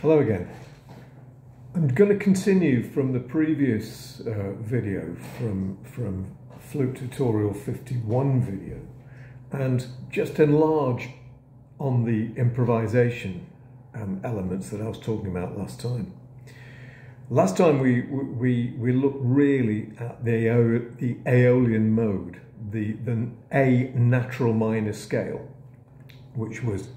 Hello again. I'm going to continue from the previous video from Flute Tutorial 51 video and just enlarge on the improvisation elements that I was talking about last time. Last time we looked really at the Aeolian mode, the A natural minor scale, which was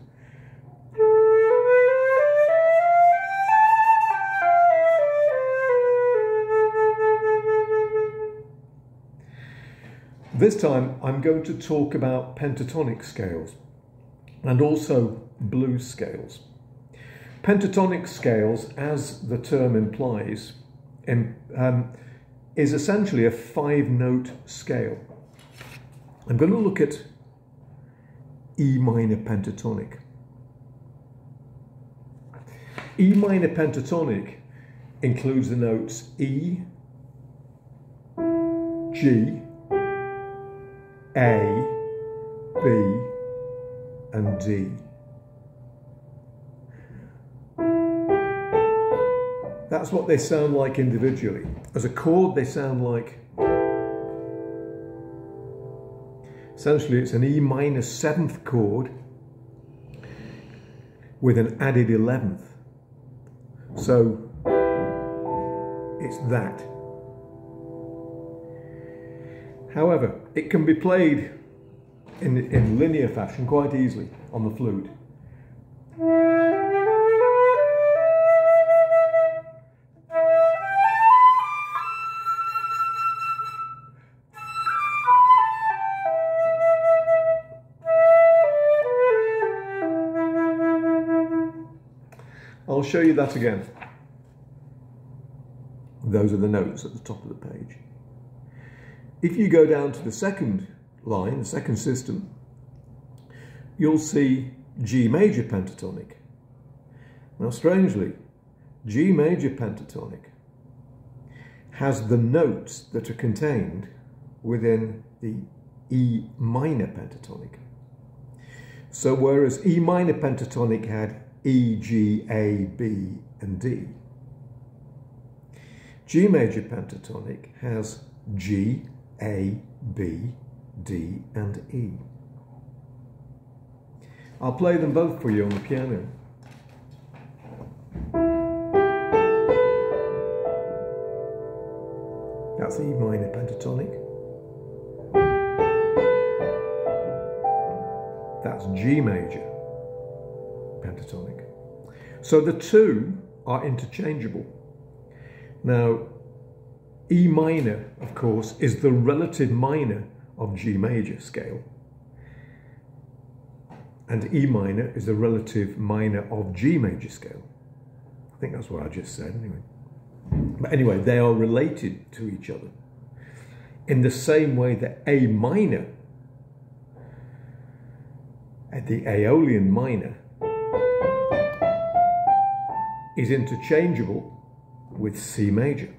this time I'm going to talk about pentatonic scales and also blues scales. Pentatonic scales, as the term implies, is essentially a 5-note scale. I'm going to look at E minor pentatonic. E minor pentatonic includes the notes E, G, A, B, and D. That's what they sound like individually. As a chord, they sound like, essentially it's an E minor 7th chord with an added 11th. So it's that. However, it can be played in linear fashion quite easily on the flute. I'll show you that again. Those are the notes at the top of the page. If you go down to the second line, the second system, you'll see G major pentatonic. Now, strangely, G major pentatonic has the notes that are contained within the E minor pentatonic. So whereas E minor pentatonic had E, G, A, B, and D, G major pentatonic has G, A, B, D, and E. I'll play them both for you on the piano. That's E minor pentatonic. That's G major pentatonic. So the two are interchangeable. Now, E minor, of course, is the relative minor of G major scale. And E minor is the relative minor of G major scale. I think that's what I just said anyway. But anyway, they are related to each other in the same way that A minor, the Aeolian minor, is interchangeable with C major,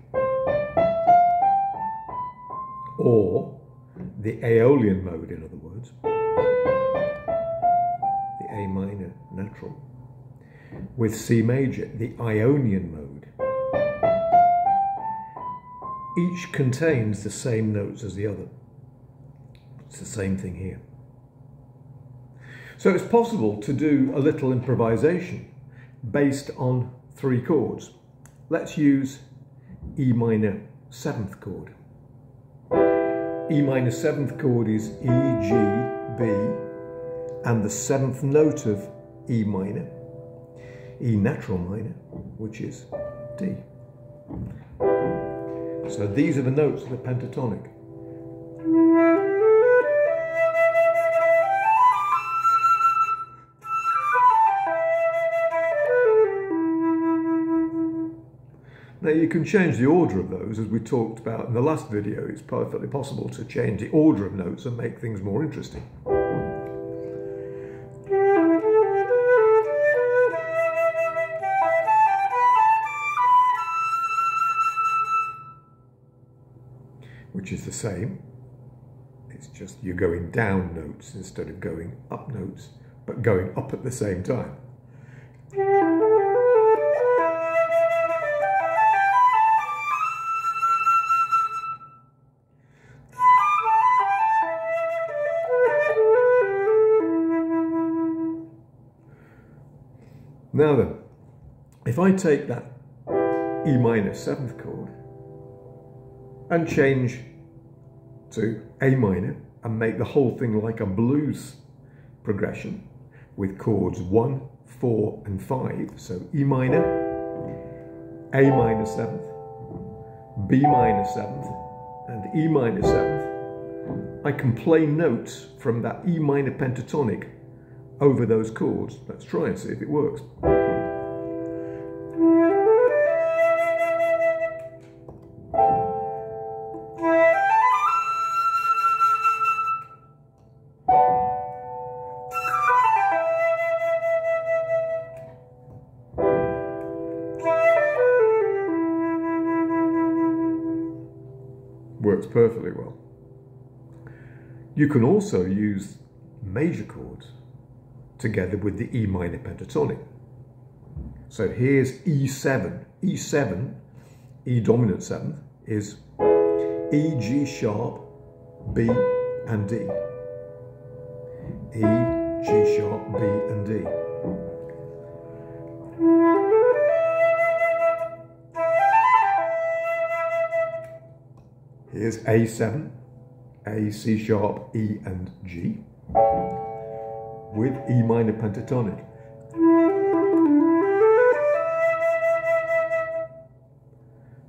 or the Aeolian mode, in other words, the A minor natural, with C major, the Ionian mode. Each contains the same notes as the other. It's the same thing here. So it's possible to do a little improvisation based on 3 chords. Let's use E minor 7th chord. E minor 7th chord is E, G, B, and the 7th note of E minor, E natural minor, which is D. So these are the notes of the pentatonic. Now you can change the order of those, as we talked about in the last video. It's perfectly possible to change the order of notes and make things more interesting. Which is the same. It's just you're going down notes instead of going up notes, but going up at the same time. Now then, if I take that E minor 7th chord and change to A minor and make the whole thing like a blues progression with chords 1, 4 and 5, so E minor, A minor 7th, B minor 7th and E minor 7th, I can play notes from that E minor pentatonic over those chords. Let's try and see if it works. Works perfectly well. You can also use major chords together with the E minor pentatonic. So here's E7. E7, E dominant 7th, is E, G sharp, B and D. E, G sharp, B and D. Here's A7, A, C sharp, E and G with E minor pentatonic.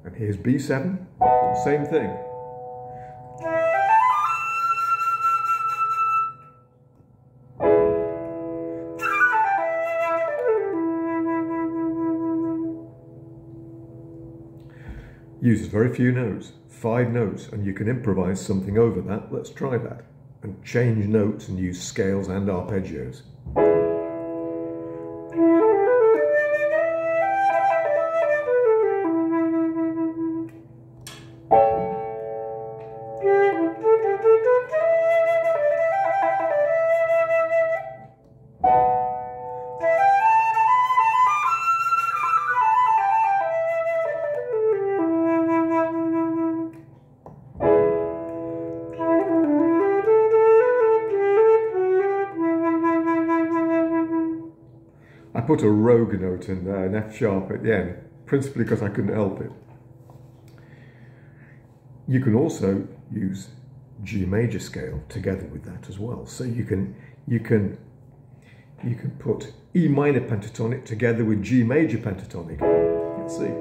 And here's B7, same thing. Uses very few notes, 5 notes, and you can improvise something over that. Let's try that and change notes and use scales and arpeggios. I put a rogue note in there, an F sharp at the end, principally because I couldn't help it. You can also use G major scale together with that as well. So you can put E minor pentatonic together with G major pentatonic. Let's see.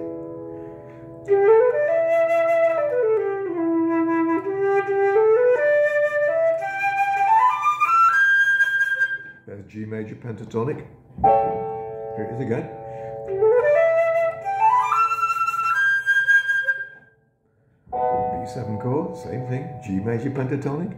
There's G major pentatonic. Here it is again. B7 chord, same thing, G major pentatonic.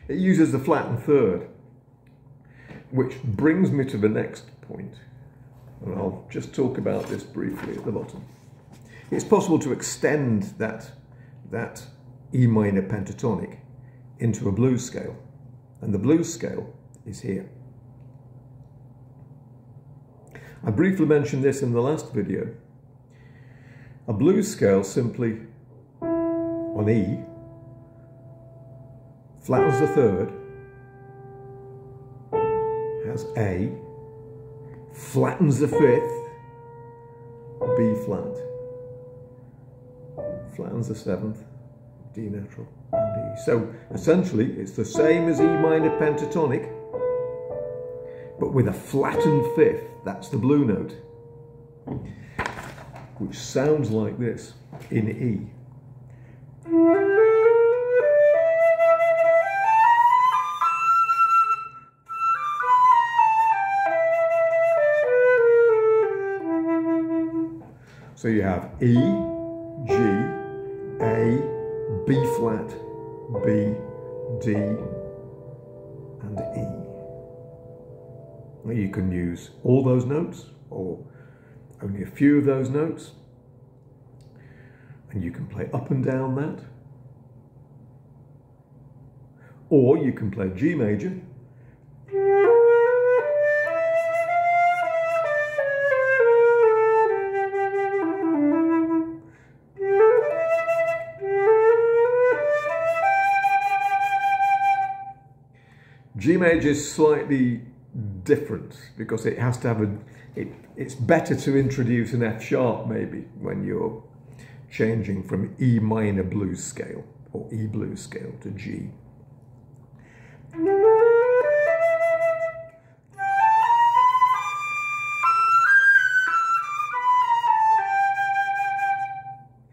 It uses the flattened third, which brings me to the next point, and I'll just talk about this briefly at the bottom. It's possible to extend that E minor pentatonic into a blues scale, and the blues scale is here. I briefly mentioned this in the last video. A blues scale simply, on E, flattens the third, has A, flattens the 5th, B flat, flattens the 7th, D natural, and E. So essentially it's the same as E minor pentatonic, but with a flattened 5th. That's the blue note, which sounds like this in E. So you have E, G, A, B flat, B, D, and E. You can use all those notes or only a few of those notes, and you can play up and down that, or you can play G major G major is slightly different because it has to have it's better to introduce an F sharp maybe when you're changing from E minor blues scale or E blues scale to G.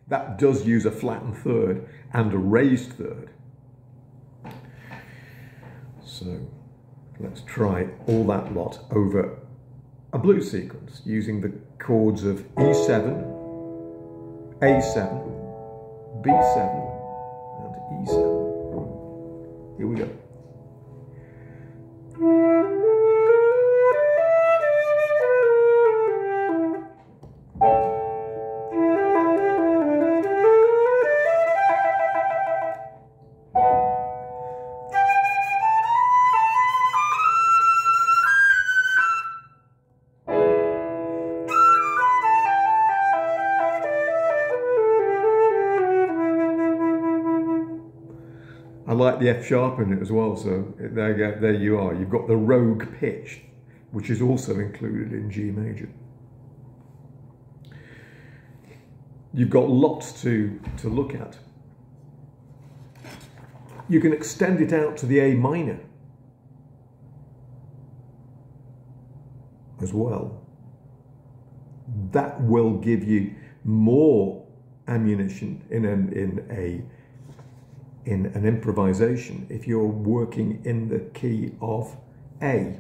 That does use a flattened third and a raised third. So let's try all that lot over a blues sequence using the chords of E7, A7, B7 and E7. Here we go. I like the F sharp in it as well, so there you are. You've got the rogue pitch, which is also included in G major. You've got lots to look at. You can extend it out to the A minor as well. That will give you more ammunition in an improvisation if you're working in the key of A.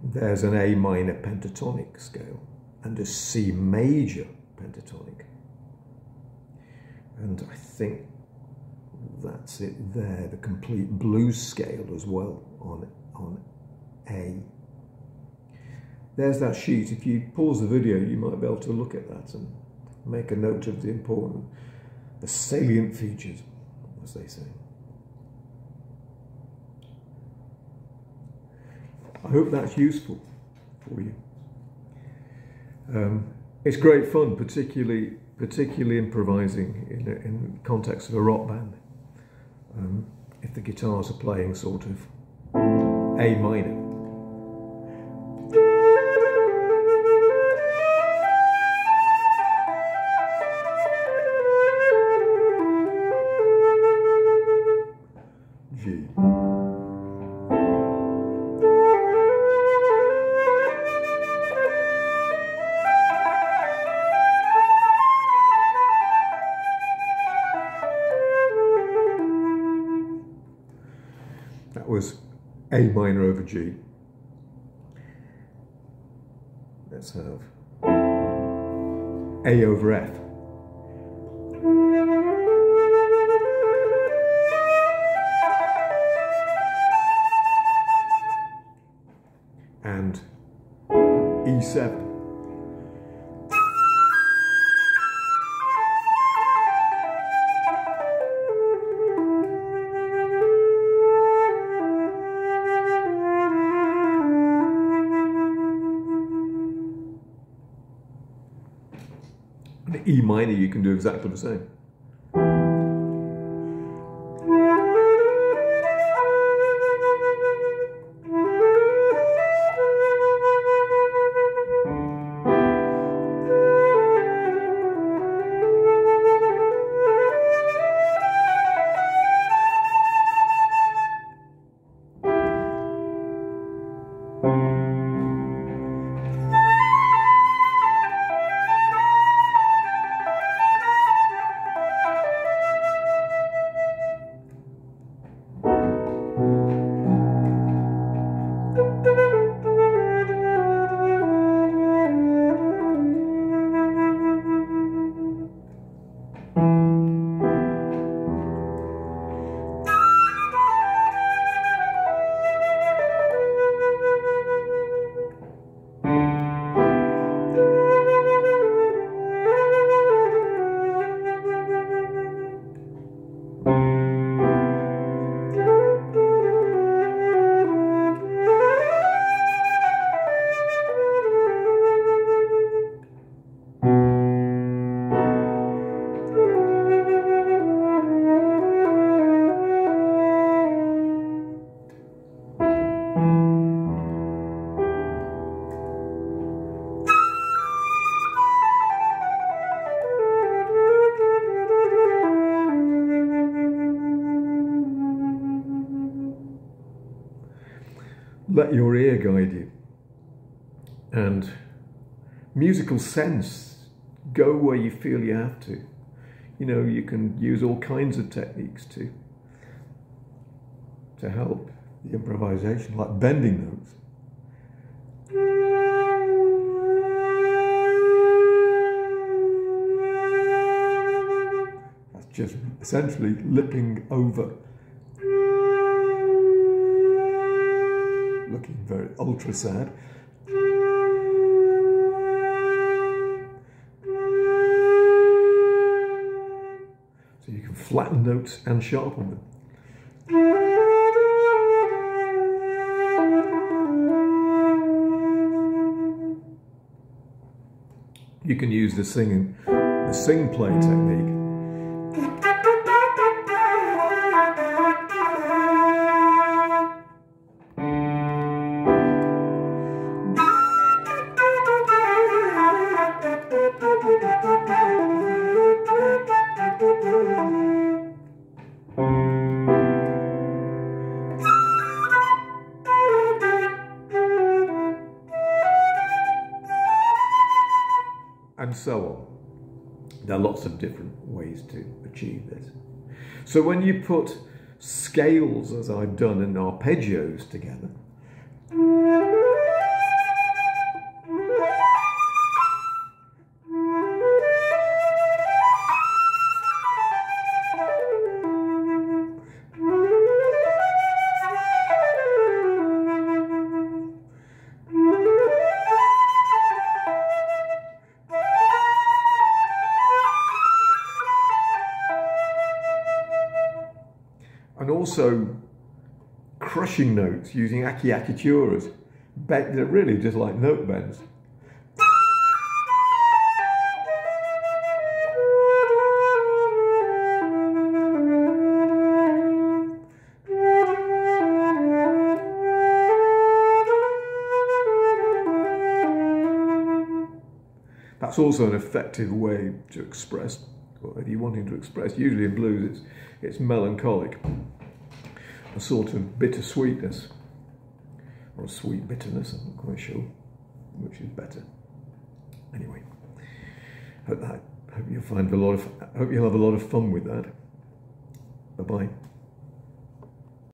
There's an A minor pentatonic scale and a C major pentatonic. And I think that's it there, the complete blues scale as well on A. There's that sheet. If you pause the video, you might be able to look at that and make a note of the salient features, as they say. I hope that's useful for you. It's great fun, particularly improvising in the context of a rock band. If the guitars are playing sort of A minor. G. That was A minor over G. Let's have A over F. And E7. And E minor, you can do exactly the same. let your ear guide you. And musical sense, go where you feel you have to. You know, you can use all kinds of techniques to help the improvisation, like bending notes. That's just essentially lipping over. Looking very ultra sad. So you can flatten notes and sharpen them. You can use the sing play technique. And so on. There are lots of different ways to achieve this. So when you put scales, as I've done, and arpeggios together, and also crushing notes using acciacchituras, they're really just like note bends. That's also an effective way to express what you're wanting to express. Usually in blues it's melancholic, a sort of bittersweetness, or a sweet bitterness, I'm not quite sure which is better. Anyway, hope you'll have a lot of fun with that. Bye-bye.